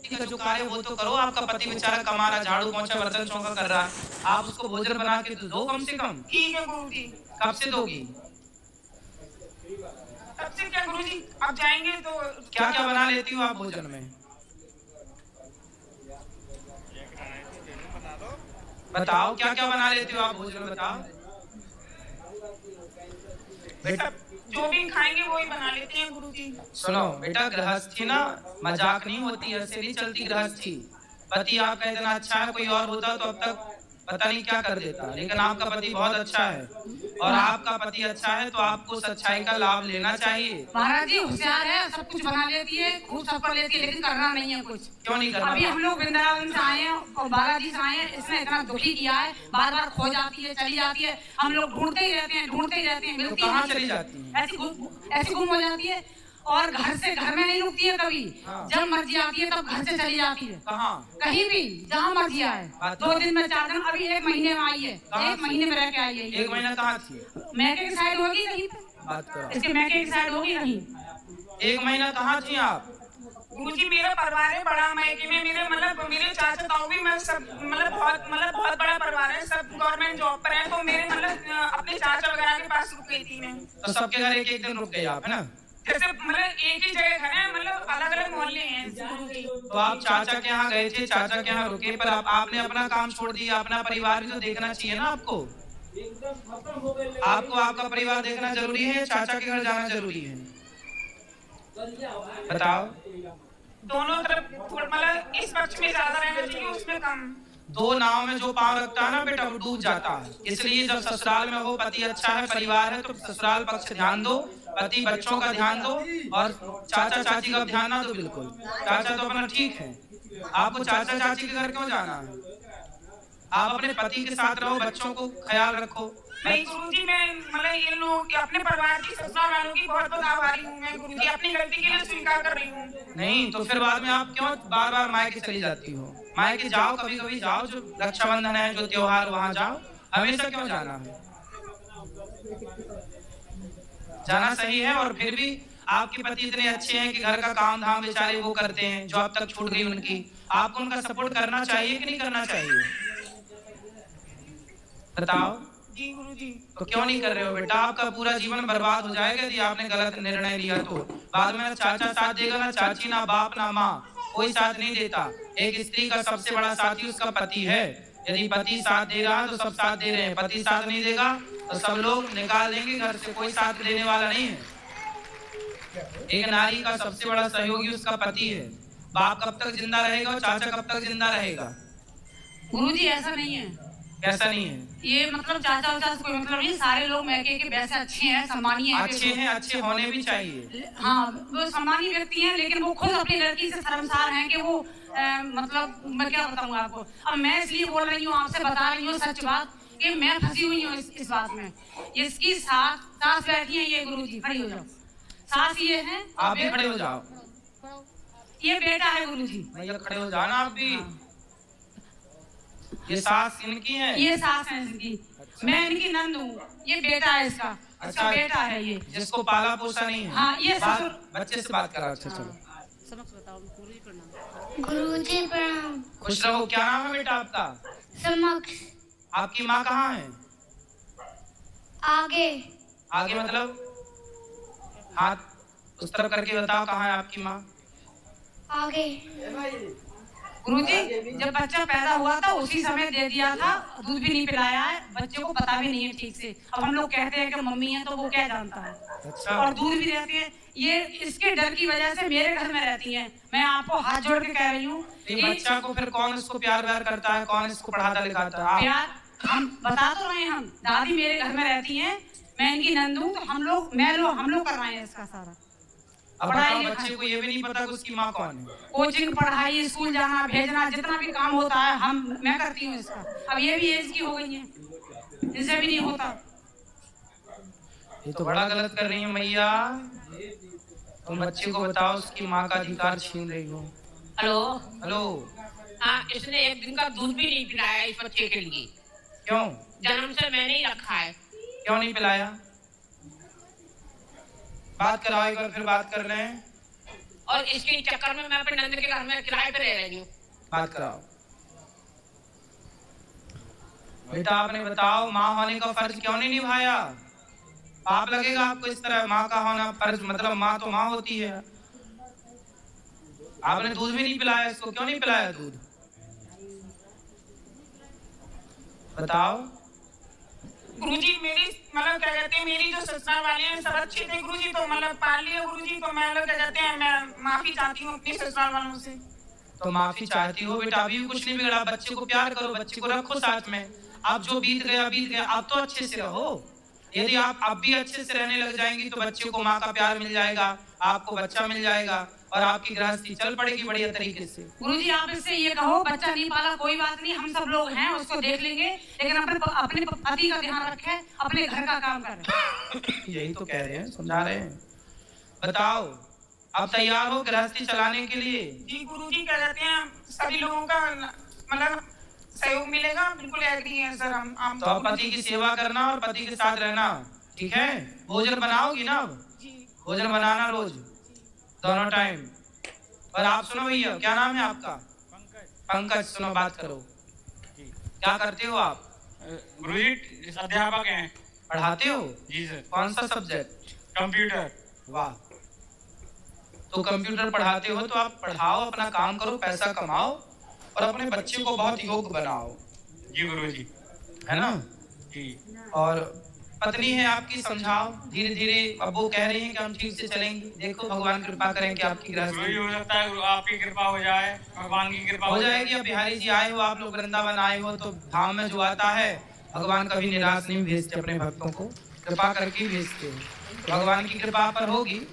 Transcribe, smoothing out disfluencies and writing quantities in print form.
पति का जो कार्य वो तो करो। आपका पति बेचारा कमा रहा, झाड़ू पोंछा बर्तन चौका कर रहा, आप उसको भोजन बना के तो दो कम से कम। ठीक है गुरुजी। कब से दोगी? कब से क्या गुरुजी, अब जाएंगे तो। क्या क्या बना लेती हो आप भोजन में? बताओ क्या क्या बना लेती हो आप भोजन में, बताओ। बेटा जो भी खाएंगे वही बना लेते हैं गुरुजी। सुनो बेटा, गृहस्थी ना मजाक नहीं होती, ऐसे नहीं चलती गृहस्थी। पति आपका इतना अच्छा है, कोई और होता तो अब तक पता नहीं क्या कर देता, लेकिन आपका पति बहुत अच्छा है और आपका पति अच्छा है तो आपको उस अच्छाई का लाभ लेना चाहिए। महाराज जी होशियार है, सब कुछ बना लेती है, खूब सब कर लेती है, लेकिन करना नहीं है कुछ। क्यों नहीं करना? अभी हम लोग वृंदावन से आए हैं और बालाजी से आए हैं, इसने इतना दुखी किया है, बार बार खो जाती है, चली जाती है, हम लोग ढूंढते ही रहते हैं, मिलती तो कहाँ नहीं। चली जाती है? ऐसी गुम हो जाती है और घर से घर में नहीं रुकती है कभी। हाँ। जब मर्जी आती है तब घर से चली जाती है। कहाँ? कहीं भी जहाँ मर्जी आए, 2 दिन में 4 दिन, अभी 1 महीने में आई है, 1 महीने में रह के आई है। 1 महीना कहाँ थी? मैके की साइड होगी कहीं पे, बात करो। इसके मैके की साइड होगी कहीं। 1 महीना कहाँ थी आप? गुरुजी मेरा परिवार है बड़ा, मैके में मेरे मतलब मेरे चाचा ताऊ भी, मैं सब बहुत बड़ा परिवार है, सब गवर्नमेंट जॉब पर है, तो मेरे अपने चाचा वगैरह के पास रुक गई थी मैं। तो सबके घर एक एक दिन रुक गए आप, है ना? जैसे एक ही जगह घर है, अलग अलग मोहल्ले हैं गुरुजी। तो आप चाचा के यहाँ गए थे, चाचा के यहाँ रुके, पर आपने अपना काम छोड़ दिया, अपना परिवार भी तो देखना चाहिए ना आपको। आपको आपका परिवार देखना जरूरी है, चाचा के घर जाना जरूरी है? बताओ। दोनों तरफ इस पक्ष में ज्यादा रहना चाहिए, उसमें कम। 2 नाव में जो पांव रखता है ना बेटा, वो डूब जाता है। इसलिए जब ससुराल में हो, पति अच्छा है, परिवार है, तो ससुराल पक्ष ध्यान दो, पति बच्चों का ध्यान दो और चाचा चाची का ध्यान ना दो। बिल्कुल, चाचा तो अपना ठीक है, आपको चाचा चाची के घर क्यों जाना है? आप अपने पति के साथ रहो, बच्चों को ख्याल रखो। नहीं गुरुजी, मैं इन लोग अपने परिवार की, ससुराल वालों की बहुत बहुत आभारी हूँ मैं गुरुजी, अपनी गलती के लिए स्वीकार कर रही हूँ। नहीं तो फिर बाद में आप क्यों बार बार मायके चली जाती हो? मायके जाओ, कभी कभी जाओ, जो रक्षाबंधन है, जो त्योहार, वहां जाओ। हमेशा क्यों जाना है? जाना सही है। और फिर भी आपके पति इतने अच्छे हैं कि घर का काम धाम बेचारे वो करते हैं, जो अब तक छूट गई उनकी। आपको उनका सपोर्ट करना चाहिए कि नहीं करना चाहिए? बताओ। जी गुरुजी। तो क्यों नहीं कर रहे हो बेटा? आपका पूरा जीवन बर्बाद हो जाएगा यदि आपने गलत निर्णय लिया तो। बाद में ना चाचा साथ देगा, ना चाची, ना बाप, ना माँ, कोई साथ नहीं देता। एक स्त्री का सबसे बड़ा साथी उसका पति है। यदि पति साथ दे रहा है तो सब साथ दे रहे हैं, पति साथ नहीं देगा तो सब लोग निकाल देंगे घर से, कोई साथ देने वाला नहीं है। एक नारी का सबसे बड़ा सहयोगी उसका पति है। बाप कब तक जिंदा रहेगा और चाचा कब तक जिंदा रहेगा? गुरुजी ऐसा नहीं है। ऐसा नहीं है। ये मतलब चाचा वाचा से कोई मतलब नहीं, सारे लोग मैके के वैसे अच्छे हैं, सम्मानीय हैं। अच्छे हैं, अच्छे होने भी चाहिए। हाँ, वो सम्मानीय व्यक्ति हैं, लेकिन वो खुद अपनी लड़की से शर्मसार हैं कि वो मतलब मैं क्या बताऊँ आपको। अब मैं इसलिए बोल रही हूँ, आपसे बता रही हूँ सच बात कि मैं फंसी हुई हूँ इस बात में। इसकी सास बैठी है, ये गुरुजी खड़ी हो जाओ, सास ये है। आप भी खड़े हो जाओ। ये बेटा है गुरुजी। भैया खड़े हो जाना आप भी। ये सास इनकी है? ये सास है इनकी। मैं इनकी नंद हूँ, ये बेटा है इसका। अच्छा, बेटा है ये, जिसको पाला पोसा नहीं है। हाँ, ये बच्चे से बात करा। अच्छा चलो, समझ बताओ। गुरुजी प्रणाम। गुरुजी प्रणाम। खुश रहो। क्या नाम है बेटा आपका? समक्ष। आपकी माँ कहाँ है? आगे। आगे मतलब? हाथ उस तरफ करके बताओ, कहाँ है आपकी माँ? आगे। गुरुजी जब बच्चा पैदा हुआ था उसी समय दे दिया था, दूध भी नहीं पिलाया है, बच्चे को पता भी नहीं है ठीक से। अब हम लोग कहते हैं कि मम्मी है तो वो क्या जानता है। अच्छा। और दूध भी देती है। ये इसके डर की वजह से मेरे घर में रहती है। मैं आपको हाथ जोड़ के कह रही हूँ। बच्चा को फिर कौन इसको प्यार व्यार करता है, कौन इसको पढ़ाता लिखाता है? प्यार हम बता तो रहे हैं, हम दादी मेरे घर में रहती है, मैं इनकी नंद हूँ, तो हम लोग कर रहे हैं इसका सारा। अब बताओ, बच्चे को ये भी नहीं पता कि उसकी माँ कौन है। कोचिंग, पढ़ाई, स्कूल जाना, भेजना, जितना भी काम होता है मैं करती हूँ इसका। अब ये भी एज की हो गई है, इनसे भी नहीं होता। ये तो बड़ा गलत कर रही है मैया। तुम बच्चे को बताओ उसकी माँ का अधिकार छीन रही हो। Hello hello. हाँ, इसने 1 दिन का दूध भी नहीं पिलाया इस बच्चे के लिए। क्यों? जन्म से मैंने ही रखा है। क्यों नहीं पिलाया? बात कराओ एक बार, फिर बात कर रहे हैं। और इसके चक्कर में मैं अपने नंद के घर में किराए पे रह रही हूँ। बात कराओ बेटा, आपने बताओ माँ होने का फर्ज क्यों नहीं निभाया? पाप लगेगा आपको इस तरह माँ का होना फर्ज, मतलब माँ तो माँ होती है। आपने दूध भी नहीं पिलाया इसको, क्यों नहीं पिलाया दूध? बताओ। गुरुजी मेरी मतलब क्या कहते हैं, मेरी जो ससुराल वाले हैं सब अच्छे थे गुरुजी, तो मतलब पाल लिया गुरुजी, तो मैं लोग क्या कहते हैं, मैं माफी चाहती हूँ अपने ससुराल वालों से। तो माफी चाहती हो बेटा, अभी भी कुछ नहीं बिगड़ा। बच्चे को प्यार करो, बच्चे को रखो साथ में। अब जो बीत गया, अब तो अच्छे से रहो। यदि आप अब भी अच्छे से रहने लग जाएंगी तो बच्चे को माँ का प्यार मिल जाएगा, आपको बच्चा मिल जाएगा और आपकी गृहस्थी चल पड़ेगी बढ़िया तरीके से। गुरुजी आप इससे ये कहो, बच्चा नहीं पाला कोई बात नहीं, हम सब लोग हैं, उसको देख लेंगे, लेकिन अपने पति का ध्यान रखे, अपने घर का काम करे। यही तो कह रहे हैं, समझा रहे हैं। बताओ, अब तैयार हो गृहस्थी चलाने के लिए? जी गुरुजी क्या कहते हैं, सभी लोगों का मतलब सहयोग मिलेगा, बिल्कुल एग्री है सर हम। आप तो पति की सेवा करना और पति के साथ रहना, ठीक है? भोजन बनाओगी ना? भोजन बनाना रोज, दोनों टाइम। और आप सुनो भैया, क्या नाम है आपका? पंकज। सुनो, बात करो। क्या करते हो आप? गुरुजी अध्यापक हैं। पढ़ाते हो? जी सर। कौन सा सब्जेक्ट? कंप्यूटर। वाह। तो कंप्यूटर पढ़ाते हो तो आप पढ़ाओ, अपना काम करो, पैसा कमाओ और अपने बच्चे को बहुत योग्य बनाओ। जी गुरुजी। है ना? जी। और पत्नी है आपकी, समझाओ धीरे धीरे। अब वो कह रही हैं कि हम ठीक से चलेंगे। देखो भगवान कृपा करें कि आपकी गुरुजी गृहस्थी हो सकता है आपकी कृपा हो जाए, भगवान की कृपा हो जाएगी। अब बिहारी जी आए हो, आप लोग वृंदावन आए हो, तो धाम में जो आता है भगवान कभी निराश नहीं भेजते, अपने भक्तों को कृपा करके ही भेजते हैं। भगवान की कृपा पर होगी।